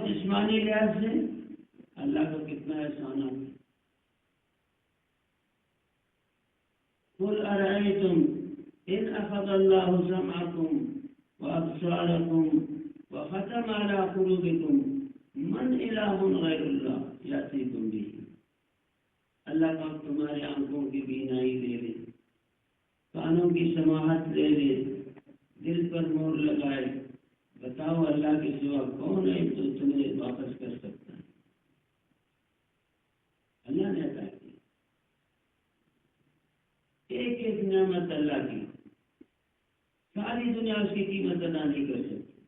جسمانی لحاظ سے اللہ کا کتنا احسانات ہے۔ قل ارأيتم ان اخذ الله سمعكم وابصاركم وختم على قلوبكم من اله غیر اللہ یاتیکم به۔ اللہ پاک تمہارے آنکھوں کی بینائی لے لے، کانوں کی سماعت لے لے، دل پر مور لگائے، بتاؤ اللہ کے سوا کون ہے جو تمہیں واپس کر سکتا ہے؟ اللہ نے عطا کی ایک ایک نعمت اللہ کی، ساری دنیا اس کی قیمت ادا نہیں کر سکتی۔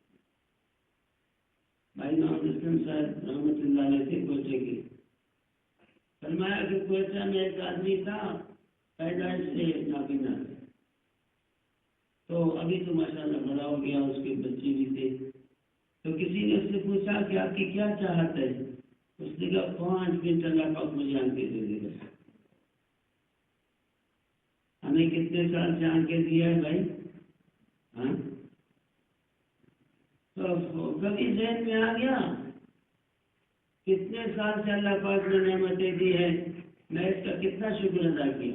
بھائی محمد اسلم صاحب رحمۃ اللہ علیہ تھے کوئٹے کے، فرمایا کہ کوئٹہ میں ایک آدمی تھا پیدائش سے نابینا تھا، تو ابھی تو ماشاءاللہ بڑا ہو گیا، اس کے بچے بھی تھے، تو کسی نے اس سے پوچھا کہ آپ کی کیا چاہت ہے؟ اس نے کہا 5 منٹ اللہ پاک مجھے آنکھیں دے دے گا۔ ہمیں کتنے سال سے آنکھیں دیا ہے بھائی؟ ہاں، تو کبھی ذہن میں آ گیا کتنے سال سے اللہ پاک نے نعمتیں دی ہے، میں اس کا کتنا شکر ادا کیا۔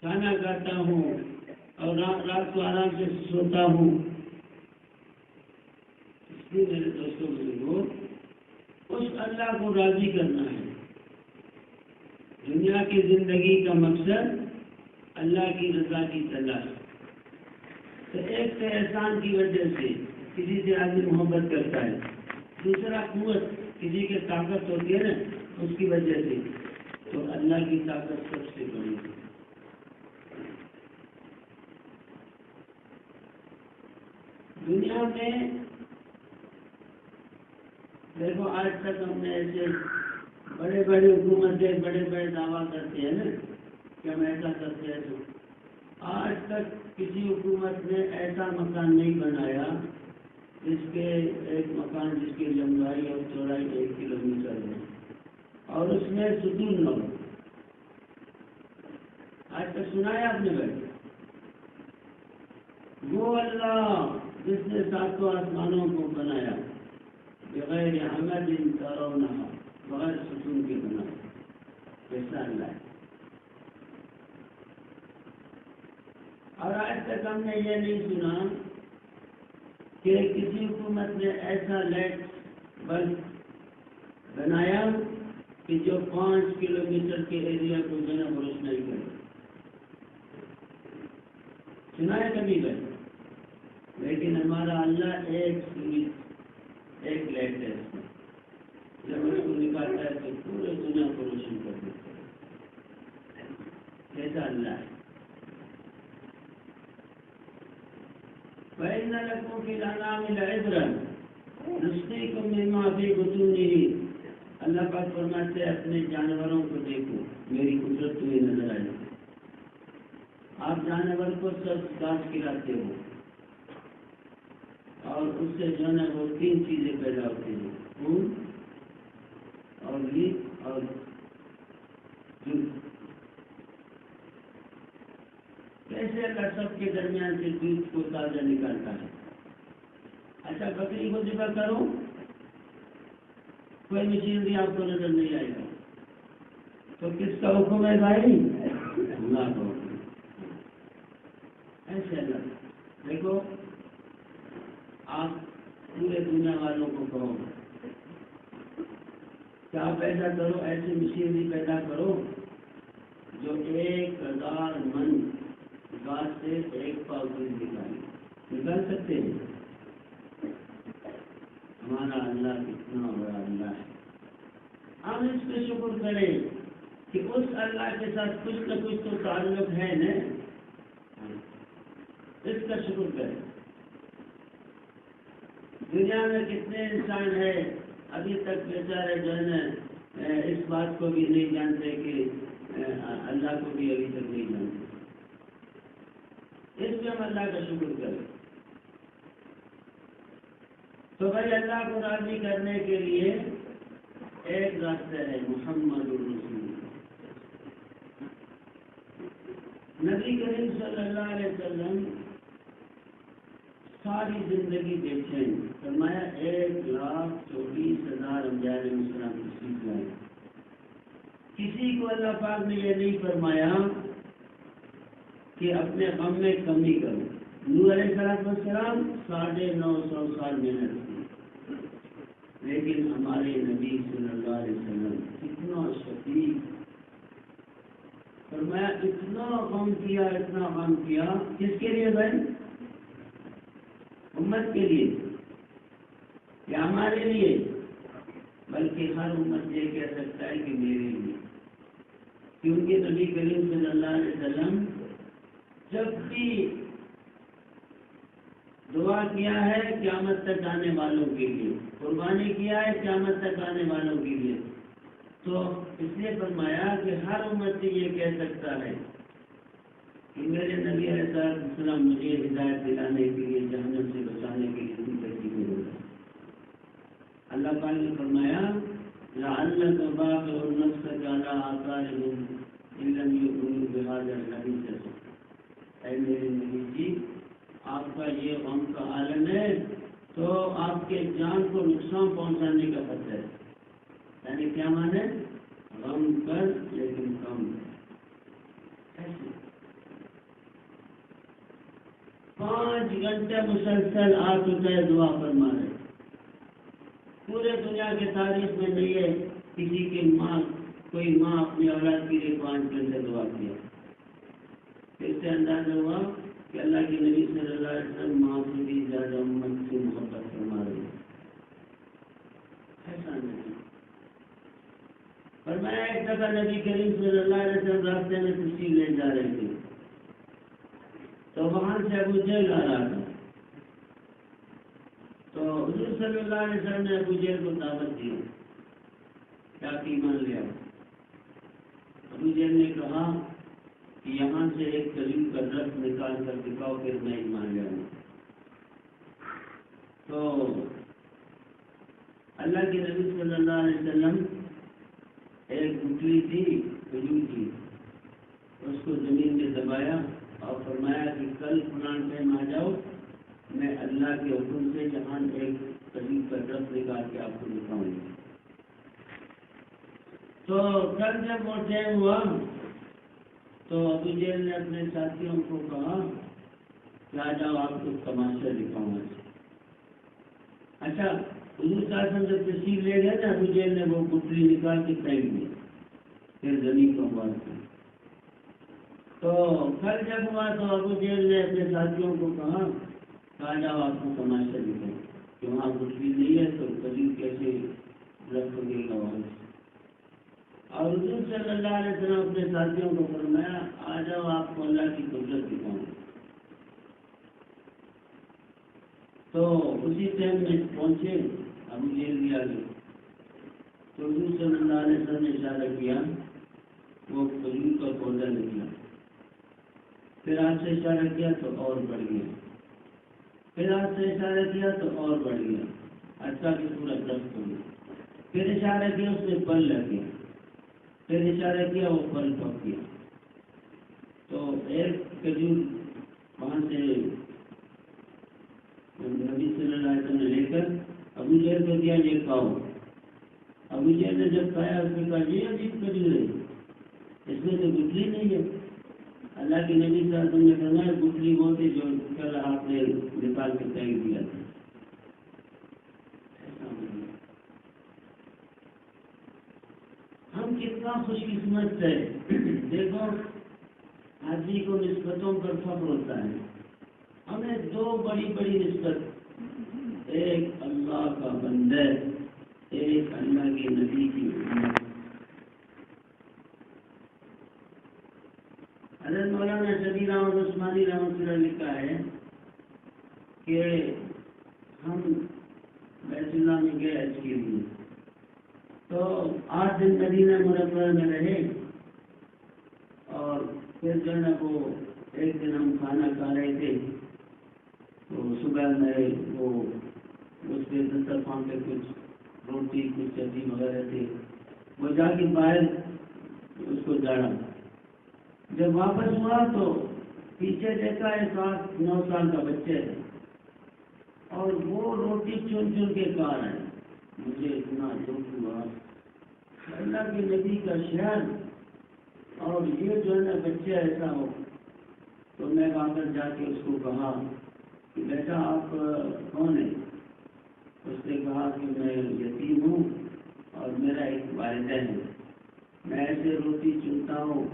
کھانا کھاتا ہوں اور رات کو آرام سے سوتا ہوں۔ اس لیے میرے دوستوں بزرگوں، اس اللہ کو راضی کرنا ہے۔ دنیا کی زندگی کا مقصد اللہ کی رضا کی تلاش۔ تو ایک تو احسان کی وجہ سے کسی سے آدمی محبت کرتا ہے، دوسرا قوت، کسی کے طاقت ہوتی ہے نا، اس کی وجہ سے، تو اللہ کی طاقت سب سے بڑی ہے۔ دنیا میں دیکھو آج تک ہم نے ایسے بڑے بڑے حکومتیں بڑے بڑے دعویٰ کرتے ہیں نا کہ ہم ایسا کرتے ہیں، تو آج تک کسی حکومت نے ایسا مکان نہیں بنایا جس کے ایک مکان جس کی لمبائی اور چوڑائی 1 کلومیٹر ہے اور اس میں ستون نہ ہو۔ آج تک سنا ہے آپ نے بھائی؟ وہ اللہ جس نے 7 آسمانوں کو بنایا بغیر عمد ترونہا، بغیر ستون کے بنایا، کیسا اللہ ہے۔ اور آج تک ہم نے یہ نہیں سنا کہ کسی حکومت نے ایسا لائٹ بلب بنایا کہ جو 5 کلومیٹر کے ایریا کو جو ہے روشنائی کرے۔ سنا ہے کبھی بھائی؟ لیکن ہمارا اللہ ایک لائٹ ہے، جب اس کو نکالتا ہے تو پورے دنیا کو روشن کر دیتا ہے۔ کیسا اللہ ہے۔ فَإِنَّ لَكُمْ فِي الْأَنْعَامِ لَعِبْرَةً نُسْقِيكُم مِّمَّا فِي بُطُونِهِ۔ اللہ پاک فرماتے ہیں اپنے جانوروں کو دیکھو، میری قدرت تمہیں نظر آئے۔ آپ جانور کو سب گھاس کھلاتے ہو اور اس سے جو ہے وہ 3 چیزیں پیدا ہوتی ہیں، خون اور لیپ اور دودھ۔ کیسے اللہ سب کے درمیان سے دودھ کو تازہ نکالتا ہے؟ اچھا بکری کو ذبح کرو، کوئی مشینری آپ کو نظر نہیں آئے گا، تو کس کا حکم ہے بھائی؟ اللہ کا حکم۔ ایسے اللہ دیکھو، آپ پورے دنیا والوں کو کہو کیا پیدا کرو، ایسی مشینری پیدا کرو جو 1000 من گاس سے 1 پاؤ دودھ نکال سکتے ہیں؟ ہمارا اللہ کتنا بڑا اللہ ہے۔ ہم اس پہ شکر کریں کہ اس اللہ کے ساتھ کچھ نہ کچھ تو تعلق ہے نا، اس کا شکر کریں۔ دنیا میں کتنے انسان ہیں ابھی تک بیچارے جو ہے نا اس بات کو بھی نہیں جانتے کہ اللہ کو بھی ابھی تک نہیں جانتے۔ اس پہ ہم اللہ کا شکر کریں۔ تو بھائی اللہ کو راضی کرنے کے لیے ایک راستہ ہے، محمد الرسول۔ نبی کریم صلی اللہ علیہ وسلم ساری زندگی دیکھیں، فرمایا 1,24,000 انبیاء علیہ السلام تشریف لائے. کسی کو اللہ پاک نے یہ نہیں فرمایا کہ اپنے غم میں کمی کرو. نوح علیہ السلام 950 سال محنت کی، لیکن ہمارے نبی صلی اللہ علیہ وسلم اتنا شدید، فرمایا اتنا غم کیا، اتنا غم کیا. کس کے لیے بھائی؟ امت کے لیے یا ہمارے لیے؟ بلکہ ہر امت یہ کہہ سکتا ہے کہ میرے لیے، کیونکہ نبی کریم صلی اللہ علیہ وسلم جب بھی دعا کیا ہے قیامت تک آنے والوں کے لیے، قربانی کیا ہے قیامت تک آنے والوں کے لیے، تو اس نے فرمایا کہ ہر امت سے یہ کہہ سکتا ہے کہ میرے نبی علیہ السلام مجھے ہدایت دلانے کے لیے، جہنم سے بچانے کے لیے زندگی میں ہوگا. اللہ پاک نے فرمایا لعلک باخع نفسک علی آثارہم ان لم یؤمنوا بہذا الحدیث. اے میرے نبی جی، آپ کا یہ غم کا عالم ہے تو آپ کے جان کو نقصان پہنچانے کا خطرہ ہے. یعنی کیا مانے؟ غم کر لیکن کم. 5 گھنٹے مسلسل آپ کا دعا فرما رہے. پورے دنیا کی تاریخ میں نہیں ہے کسی کی کوئی ماں اپنی اولاد کے لیے 5 گھنٹے دعا کیا. اس سے اندازہ ہوا کہ اللہ کے نبی صلی اللہ علیہ وسلم ماں سے بھی زیادہ امت سے محبت فرما رہے ہیں. ایسا نہیں. فرمایا ایک دفعہ نبی کریم صلی اللہ علیہ وسلم راستے میں تشریف لے جا رہے تھے تو وہاں سے ابو جہل آ رہا تھا. تو حضور صلی اللہ علیہ وسلم نے ابو جہل کو دعوت دی کہ آپ ایمان لے آؤ. ابو جہل نے کہا کہ یہاں سے ایک کلیم کا درخت نکال کر دکھاؤ پھر میں ایمان لے آؤں. تو اللہ کے نبی صلی اللہ علیہ وسلم ایک گٹلی تھی کھجور کی، اس کو زمین میں دبایا اور فرمایا کہ کل فلاں ٹائم آ جاؤ، میں اللہ کے حکم سے یہاں ایک کلیم کا درخت نکال کے آپ کو دکھاؤں گا. تو کل جب وہ ٹائم ہوا تو ابو جہل نے اپنے ساتھیوں کو کہا کہ آ جاؤ آپ کو تماشا دکھاؤں گا. اچھا، حضور صلی اللہ علیہ وسلم جب تشریف لے گئے نا، ابو جہل نے وہ گٹلی نکال کے پھینک دی، پھر زمین کو آواز دی. تو کل جب ہوا تو ابو جہل نے اپنے ساتھیوں کو کہا کہ آ جاؤ آپ کو تماشا دکھاؤں کہ وہاں گٹلی نہیں ہے تو کبھی کیسے رکھ دے گا وہاں. اور حضور صلی اللہ علیہ وسلم اپنے ساتھیوں کو فرمایا آ جاؤ آپ کو اللہ کی قدرت دکھاؤں. تو اسی ٹائم میں پہنچے، ابو جہل بھی آ گئے. تو حضور صلی اللہ علیہ وسلم نے اشارہ کیا، وہ کھجور کا پودا نکلا. پھر آپ سے اشارہ کیا تو اور بڑھ گیا، پھر آپ سے اشارہ کیا تو اور بڑھ گیا، حتیٰ کہ پورا درخت ہو گیا. پھر اشارہ کیا اس میں پھل لگ گیا، پھر اشارہ کیا وہ پھل پک گیا. تو ایک کھجور وہاں سے نبی صلی اللہ علیہ وسلم نے لے کر ابو جہل کو دیا، یہ کھاؤ. ابو جہل نے جب کھایا اس نے کہا یہ عجیب کھجور ہے، اس میں تو گٹلی نہیں ہے. اللہ کے نبی صلی اللہ علیہ وسلم نے فرمایا گٹلی وہ تھی جو کل آپ نے نکال کے پھینک دیا تھا. ہم کتنا خوش قسمت ہے. دیکھو حاجی کو نسبتوں پر فخر ہوتا ہے. ہمیں 2 بڑی بڑی نسبت، ایک اللہ کا بندہ، ایک اللہ کے نبی کی امت. حضرت مولانا شبیر احمد عثمانی رحمۃ اللہ لکھا ہے کہ ہم بیت اللہ میں گئے حج کے لیے، تو 8 دن مدینہ منورہ میں رہے، اور پھر جو ہے نا وہ ایک دن ہم کھانا کھا رہے تھے تو صبح میں وہ اس کے دسترخوان پہ کچھ روٹی کچھ سبزی وغیرہ تھی، وہ جا کے باہر اس کو جاڑا. جب واپس ہوا تو پیچھے دیکھا 8-9 سال کا بچہ ہے، اور وہ روٹی چن چن کے کھا رہے ہیں. مجھے اتنا دکھ ہوا. اللہ کے نبی کا شہر اور یہ جو ہے نا بچہ ایسا ہو. تو میں وہاں پر جا کے اس کو کہا کہ بیٹا آپ کون ہیں؟ اس نے کہا کہ میں یتیم ہوں اور میرا ایک والدہ ہے. میں ایسے روٹی چنتا ہوں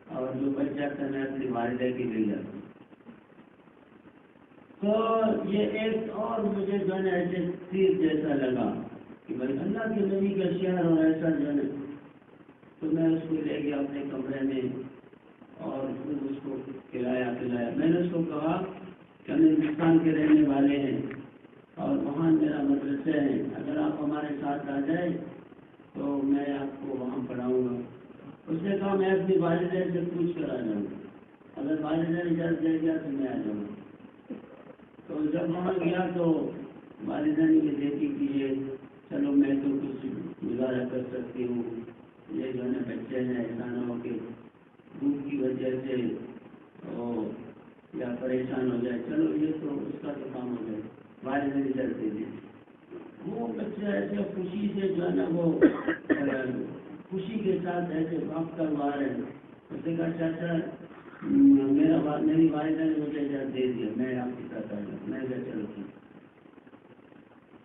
اور جو بچ جاتا ہے میں اپنی والدہ کے لے جاتا ہوں. تو یہ ایک اور مجھے جو ہے ایسے تیر جیسا لگا کہ بھائی اللہ کے نبی کا شہر اور ایسا جو ہے. تو میں اس کو لے گیا اپنے کمرے میں اور پھر اس کو کھلایا پلایا. میں نے اس کو کہا کہ ہم ہندوستان کے رہنے والے ہیں اور وہاں میرا مدرسہ ہے, اگر آپ ہمارے ساتھ آ جائیں تو میں آپ کو وہاں پڑھاؤں گا. اس نے کہا میں اپنی والدہ سے پوچھ کر آ جاؤں گا, اگر والدہ اجازت دے گیا تو میں آ جاؤں گا. تو جب وہاں گیا تو والدہ نے یہ دیکھی کہ یہ چلو میں تو کچھ گزارا کر سکتی ہوں, یہ جو ہے نا بچے ہیں ایسا نہ ہو کہ دھوپ کی وجہ سے یا پریشان ہو جائے, چلو یہ تو اس کا تو کام ہو جائے. والدہ نے اجازت دے دی. وہ بچہ ایسے خوشی سے جو ہے نا وہ خوشی کے ساتھ ایسے بھاگتا ہوا ہے. اس نے کہا چاچا میری والدہ نے مجھے اجازت دے دیا, میں آپ کے ساتھ آ جاؤں. میں کہا چلو ٹھیک.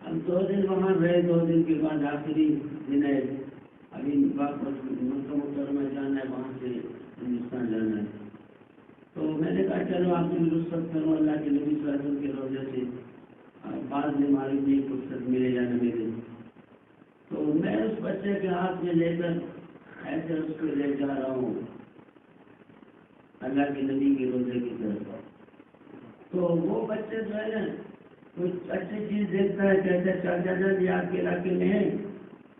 ہم 2 دن وہاں رہے. 2 دن کے بعد آخری دن ہے, ابھی واپس مکہ مکرمہ جانا ہے, وہاں سے ہندوستان جانا ہے. تو میں نے کہا چلو آپ کی رخصت کرو اللہ کے نبی صلی اللہ علیہ وسلم کے روزے سے, بعد میں ہماری بھی فرصت ملے گا نبی دن. تو میں اس بچے کے ہاتھ میں لے کر ایسے اس کو لے جا رہا ہوں اللہ کے نبی کے روزے کی طرف. تو وہ بچے جو ہے نا کچھ اچھی چیز دیکھتا ہے, کہتے ہیں چاچا جان یہ آپ کے علاقے میں ہے.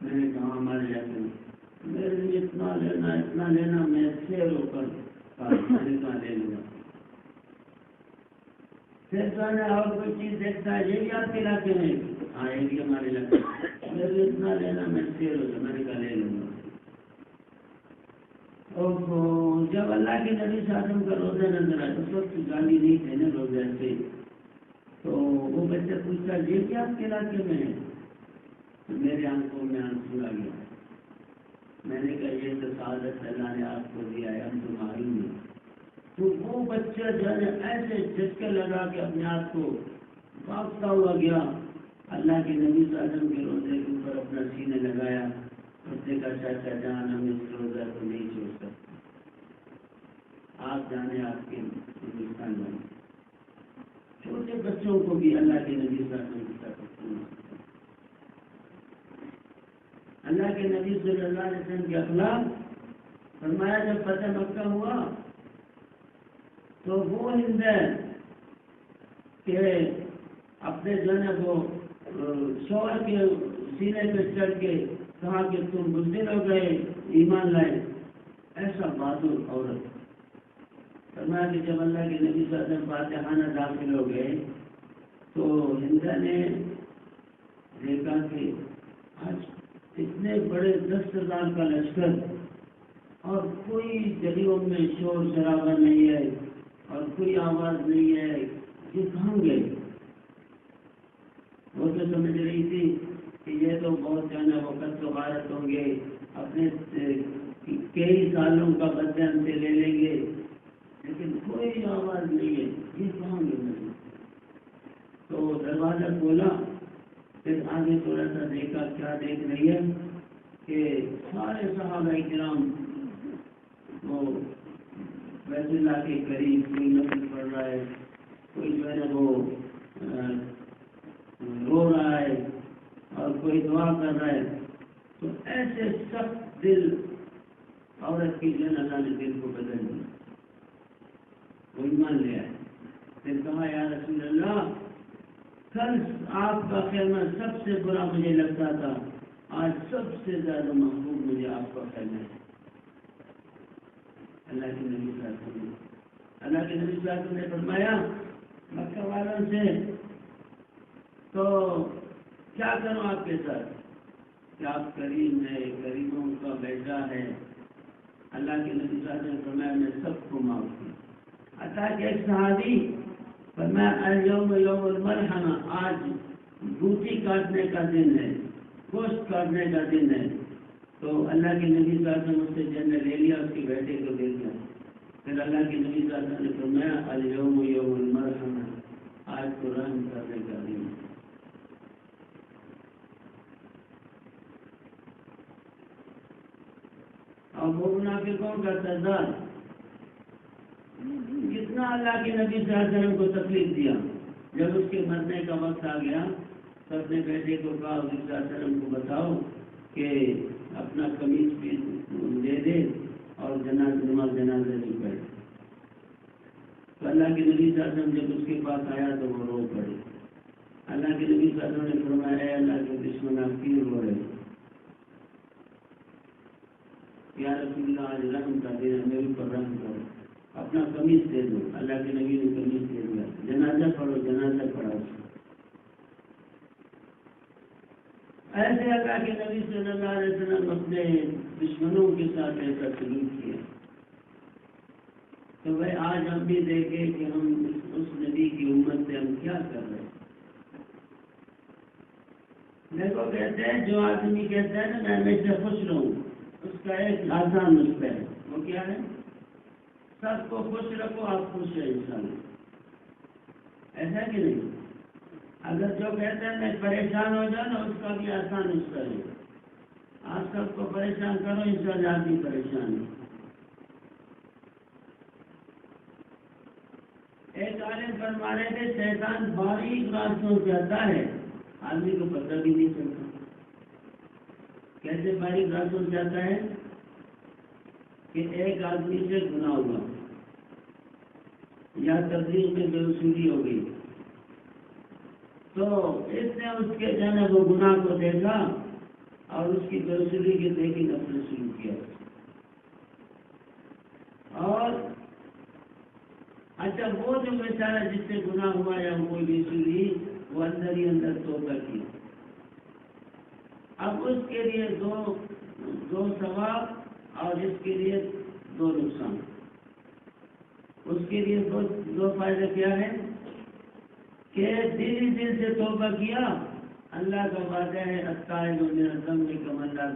میں نے کہا ہمارے علاقے میں. میرے لیے اتنا لینا میں سے رو کر میں نے کہا لے لوں گا. پھر جو ہے اور کوئی چیز دیکھتا ہے یہ بھی آپ کے علاقے میں, ہاں یہ بھی ہمارے علاقے میں. میرے لیے اتنا لینا میں سے رو گا. میں نے کہا لے لوں گا. جب اللہ کے نبی صلی اللہ علیہ وسلم کا روزہ نظر آیا, اس وقت گالی نہیں تھے نا روزے سے, تو وہ بچہ پوچھتا یہ کیا آپ کے علاقے میں ہے؟ تو میرے آنکھوں میں آنسو آ گیا. میں نے کہا یہ تو سعادت اللہ نے آپ کو دیا ہے, ہم تمہاری نہیں. تو وہ بچہ جو ہے ایسے جھٹکے لگا کے اپنے آپ کو بھاگتا ہوا گیا. اللہ کے نبی صلی اللہ علیہ وسلم کے روزے کے اوپر اپنا سینے لگایا. اس نے کہا چاچا جان ہم اس روزہ کو نہیں چھوڑ سکتے, آپ جانے آپ کے ہندوستان میں. چھوٹے بچوں کو بھی اللہ کے نبی صلی اللہ علیہ وسلم کی طرف اللہ کے نبی صلی اللہ علیہ وسلم کے اخلاق. فرمایا جب فتح مکہ ہوا تو وہ ہند کہ اپنے جو ہے وہ شوہر کے سینے پہ چڑھ کے کہا کہ تم بزدل ہو گئے, ایمان لائے. ایسا بہادر عورت. فرمایا کہ جب اللہ کے نبی صلی اللہ علیہ وسلم فاتحانہ داخل ہو گئے تو ہندا نے دیکھا کہ آج اتنے بڑے 10,000 کا لشکر اور کوئی گلیوں میں شور شرابہ نہیں ہے اور کوئی آواز نہیں ہے, یہ کہاں گئے؟ وہ تو سمجھ رہی تھی کہ یہ تو بہت جانا وقت تو غارت ہوں گے, اپنے کئی سالوں کا بدلہ ہم سے لے لیں گے, لیکن کوئی آواز نہیں ہے, یہ کہاں گئے؟ تو دروازہ کھولا, پھر آگے تھوڑا سا دیکھا, کیا دیکھ رہی ہے کہ سارے صحابہ کرام وہ بیت اللہ کے قریب کوئی نفل پڑھ رہا ہے, کوئی جو ہے نا وہ رو رہا ہے اور کوئی دعا کر رہا ہے. تو ایسے سخت دل عورت کی جو ہے اللہ نے دل کو بدل دیا, وہ ایمان لے آئے. پھر کہا یا رسول اللہ کل آپ کا خیمہ سب سے برا مجھے لگتا تھا, آج سب سے زیادہ محبوب مجھے آپ کا خیمہ ہے. اللہ کے نبی صلی اللہ علیہ وسلم اللہ کے نبی صلی اللہ علیہ وسلم نے فرمایا مکہ والوں سے تو کیا کروں آپ کے ساتھ کہ آپ کریم ہے, غریبوں کا بیٹا ہے. اللہ کے نبی صلی اللہ علیہ وسلم نے فرمایا میں سب کو معاف کیا. حتیٰ کہ ایک صحابی فرمایا اليوم یوم المرحمہ, آج آج بوٹی کاٹنے کا دن ہے، گوشت کاٹنے کا دن ہے، تو اللہ کے نبی صلی اللہ علیہ وسلم اس سے جن نے لے لیا، اس کے بیٹے کو دے دیا۔ پھر اللہ کے نبی صلی اللہ علیہ وسلم نے فرمایا الیوم یوم المرحمہ، آج تو رحم کرنے کا دن ہے۔ اور وہ منافقوں کا سردار کتنا اللہ کے نبی صلی اللہ علیہ وسلم کو تکلیف دیا۔ جب اس کے مرنے کا وقت آ گیا تو اپنے بیٹے کو کہا حضور صلی اللہ علیہ وسلم کو بتاؤ کہ اپنا قمیص بھی دے دے اور نماز جنازہ نہیں پڑھے۔ تو اللہ کے نبی صلی اللہ علیہ وسلم جب اس کے پاس آیا تو وہ رو پڑے۔ اللہ کے نبی صلی اللہ علیہ وسلم نے فرمایا اے اللہ کے دشمن آپ کیوں رو رہے؟ یا رسول اللہ آج رحم کا دن ہے، میرے اوپر رحم کرو، اپنا قمیص دے دو۔ اللہ کے نبی نے قمیص دے دیا، جنازہ پڑھو، جنازہ پڑھا۔ ایسے اللہ کے نبی صلی اللہ علیہ وسلم اپنے دشمنوں کے ساتھ ایسا سلوک کیا۔ تو بھائی آج ہم بھی دیکھیں کہ ہم اس نبی کی امت سے ہم کیا کر رہے ہیں۔ دیکھو کہتے ہیں جو آدمی کہتا ہے نا میں ہمیشہ خوش رہوں، اس کا ایک آسان نسخہ ہے، وہ کیا ہے؟ سب کو خوش رکھو، آپ خوش ہیں انشاءاللہ۔ ایسا کہ نہیں؟ اگر جو کہتا ہے میں پریشان ہو جاؤں نا، اس کا بھی آسان نسخہ ہے، آپ سب کو پریشان کرو، انشاءاللہ آپ بھی پریشان ہیں۔ ایک عالم فرما رہے تھے شیطان باریک راستوں سے آتا ہے، آدمی کو پتہ بھی نہیں چلتا۔ کیسے باریک راستوں سے آتا ہے؟ کہ ایک آدمی سے گناہ ہوا یا تبلیغ میں بے اصولی ہو گئی، تو اس نے اس کے جو ہے وہ گناہ کو دیکھا اور اس کی بے اصولی کے دیکھی نفرت شروع کیا۔ اور اچھا وہ جو بیچارہ جس سے گناہ ہوا یا کوئی بے اصولی، وہ اندر ہی اندر توبہ کی۔ اب اس کے لیے دو ثواب اور اس کے لیے دو نقصان۔ اس کے لیے دو فائدہ کیا ہے کہ دل ہی دل سے توبہ کیا، اللہ کا وعدہ ہے التائب من الذنب کمن لا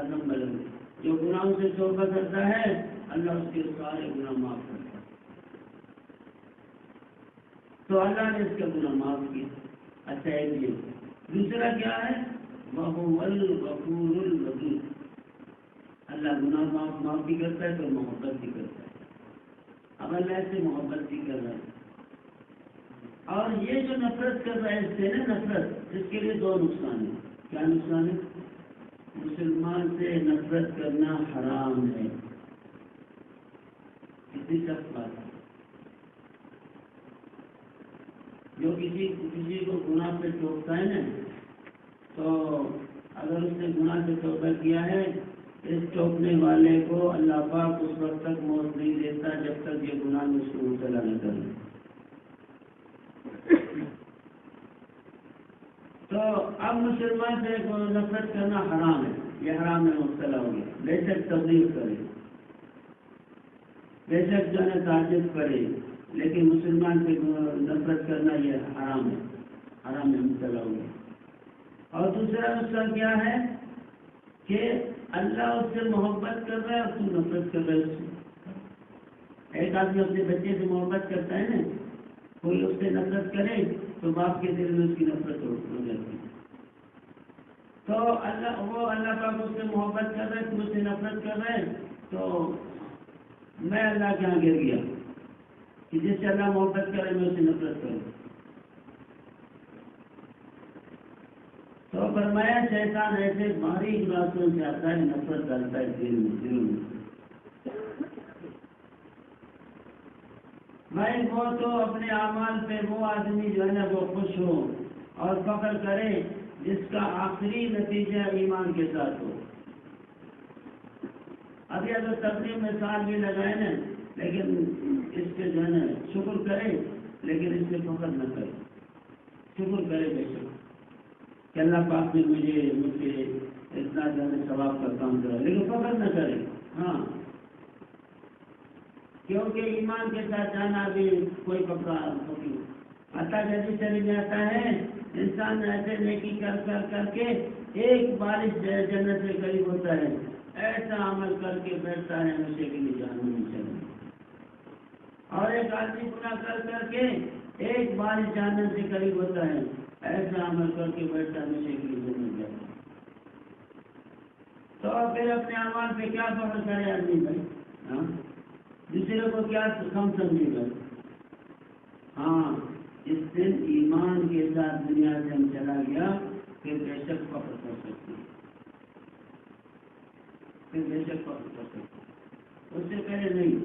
ذنب له، جو گناہوں سے توبہ کرتا ہے اللہ اس کے سارے گناہ معاف کرتا ہے۔ تو اللہ نے اس کا گناہ معاف کیا۔ اچھا ایک یہ دوسرا کیا ہے؟ وَهُوَ الْغَفُورُ الْوَدُودُ، اللہ گناہ معاف بھی کرتا ہے تو محبت بھی کرتا ہے۔ اب اللہ سے محبت بھی کر رہا ہے، اور یہ جو نفرت کر رہا ہے اس سے نا نفرت، اس کے لیے دو نقصان ہیں۔ کیا نقصان ہے؟ مسلمان سے نفرت کرنا حرام ہے، کتنی سخت بات ہے۔ جو کسی کو گناہ پہ ٹوکتا ہے نا، تو اگر اس نے گناہ سے توبہ کیا ہے، اس ٹوکنے والے کو اللہ پاک اس وقت تک موت نہیں دیتا جب تک یہ گناہ میں اس کو مبتلا نہ کرے۔ تو اب مسلمان سے نفرت کرنا حرام ہے، یہ حرام میں مبتلا ہو گیا، بے شک تبلیغ کرے، بے شک جو ہے تہجد پڑھے، لیکن مسلمان سے نفرت کرنا یہ حرام ہے، حرام میں مبتلا ہو گیا۔ اور دوسرا نقصان کیا ہے کہ اللہ اس سے محبت کر رہا ہے اور تم نفرت کر رہے اس سے۔ ایک آدمی اپنے بچے سے محبت کرتا ہے نا، کوئی اس سے نفرت کرے تو باپ کے دل میں اس کی نفرت ہو جاتی ہے۔ تو اللہ پاک اس سے محبت کر رہا ہے، تم اس سے نفرت کر رہے ہیں، تو میں اللہ کے یہاں گر گیا کہ جس سے اللہ محبت کرے میں اس سے نفرت کروں۔ تو فرمایا شیطان ایسے باریک راستوں سے آتا ہے، نفرت کرتا ہے دلوں میں۔ بھائی وہ تو اپنے اعمال پہ وہ آدمی جو ہے نا وہ خوش ہو اور فخر کرے جس کا آخری نتیجہ ایمان کے ساتھ ہو۔ ابھی اگر تقریب میں سال بھی لگائے نا، لیکن اس پہ جو ہے نا شکر کرے، لیکن اس سے فخر نہ کرے، شکر کرے بے شک کہ اللہ پاک نے مجھ سے اتنا جو ہے ثواب کا کام کرا، لیکن فخر نہ کرے۔ ہاں، کیونکہ ایمان کے ساتھ جانا بھی کوئی کپڑا ہوتی۔ حتیٰ کہ حدیث شریف میں آتا ہے انسان ایسے نیکی کر کر کر کے ایک بارش جنت سے قریب ہوتا ہے، ایسا عمل کر کے بیٹھتا ہے ہمیشہ کے لیے جہنم میں چلا، اور ایک آدمی گناہ کر کر کے ایک بارش جہنم سے قریب ہوتا ہے، ایسا عمل کر کے بیٹھتا ہے ہمیشہ کے لیے جنت جاتا ہے۔ تو پھر اپنے اعمال پہ کیا فخر کرے آدمی بھائی؟ ہاں، دوسرے کو کیا کم سمجھے گا؟ ہاں، اس دن ایمان کے ساتھ دنیا سے ہم چلا گیا پھر بے شک فخر کر سکتے ہیں، پھر بے شک فخر کر سکتے ہیں، اس سے پہلے نہیں،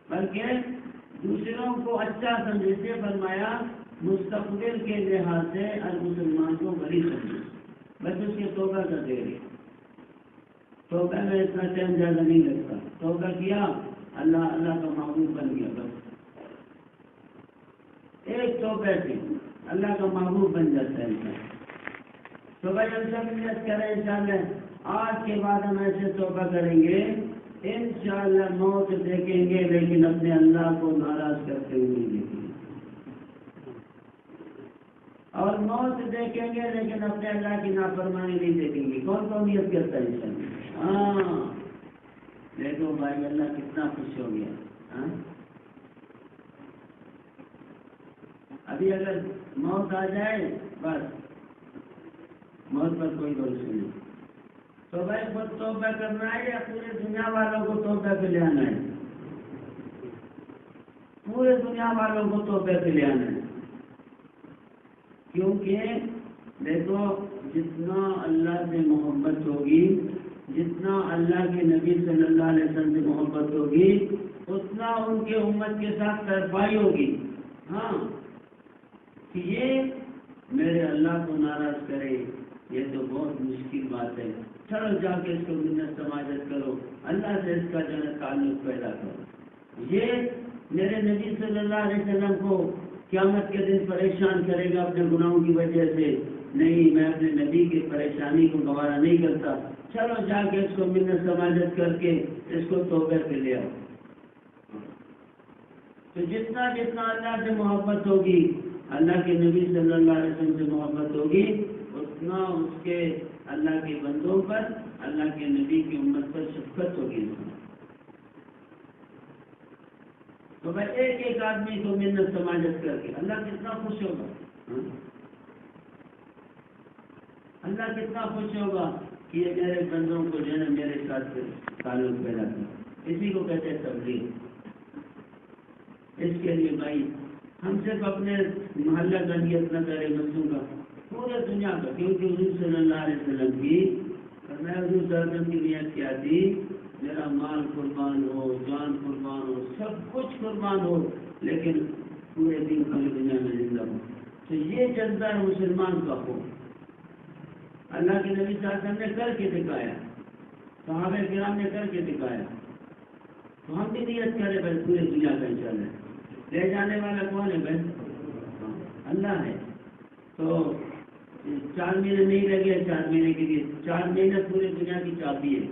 بلکہ دوسروں کو اچھا سمجھے سے فرمایا مستقبل کے لحاظ سے المسلمان کو غریب سمجھے، بس اس کے توبہ کر دے رہے، توبہ میں اتنا ٹائم زیادہ نہیں لگتا، توبہ کیا اللہ کا محبوب بن گیا، بس ایک توبہ سے اللہ کا محبوب بن جاتا ہے انسان۔ تو بھائی ہم سب نیت کریں انشاءاللہ آج کے بعد ہم ایسے توبہ کریں گے انشاءاللہ موت دیکھیں گے لیکن اپنے اللہ کو ناراض کرتے ہوئے نہیں دیکھیں گے، اور موت دیکھیں گے لیکن اپنے اللہ کی نافرمانی نہیں دیکھیں گے۔ کون کون نیت کرتا ہے انشاءاللہ؟ ہاں دیکھو بھائی اللہ کتنا خوش ہو گیا۔ ہاں ابھی اگر موت آ جائے بس موت پر کوئی بھروسہ نہیں، تو بھائی خود توبہ کرنا ہے یا پورے دنیا والوں کو توبہ پہ لے آنا ہے؟ پورے دنیا والوں کو توبہ پہ لے آنا ہے، کیونکہ دیکھو جتنا اللہ سے محبت ہوگی، جتنا اللہ کے نبی صلی اللہ علیہ وسلم سے محبت ہوگی اتنا ان کے امت کے ساتھ طرفائی ہوگی۔ ہاں کہ یہ میرے اللہ کو ناراض کرے یہ تو بہت مشکل بات ہے، چلو جا کے اس کو منت سماجت کرو، اللہ سے اس کا جو ہے تعلق پیدا کرو۔ یہ میرے نبی صلی اللہ علیہ وسلم کو قیامت کے دن پریشان کرے گا اپنے گناہوں کی وجہ سے، نہیں میں اپنے نبی کی پریشانی کو گوارا نہیں کرتا، چلو جا کے اس کو منت سماجت کر کے اس کو توبہ پہ لے آؤ۔ تو جتنا جتنا اللہ سے محبت ہوگی، اللہ کے نبی صلی اللہ علیہ وسلم سے محبت ہوگی، اتنا اس کے اللہ کے بندوں پر، اللہ کے نبی کی امت پر شفقت ہوگی۔ تو بھائی ایک ایک آدمی کو منت سماجت کر کے اللہ کتنا خوش ہوگا، اللہ کتنا خوش ہوگا کہ یہ میرے بندوں کو جو ہے میرے ساتھ تعلق پیدا کر، اسی کو کہتے ہیں تبلیغ۔ اس کے لیے بھائی ہم صرف اپنے محلہ کا نیت نہ کریں، بچوں کا پورے دنیا کا، کیونکہ حضور صلی اللہ علیہ وسلم کی میں حضور صلی اللہ علیہ وسلم کی نیت کیا تھی میرا مال قربان ہو، جان قربان ہو، سب کچھ قربان ہو لیکن پورے دن پوری دنیا میں زندہ ہو۔ تو یہ جذبہ مسلمان کا ہو، اللہ کے نبی صلی اللہ علیہ وسلم نے کر کے دکھایا، صحابہ کرام نے کر کے دکھایا، تو ہم بھی نیت کریں بھائی پورے دنیا کا انشاءاللہ۔ لے جانے والا کون ہے بھائی؟ اللہ ہے۔ تو 4 مہینے نہیں لگے، 4 مہینے کے لیے 4 مہینے پوری دنیا کی چابی ہے۔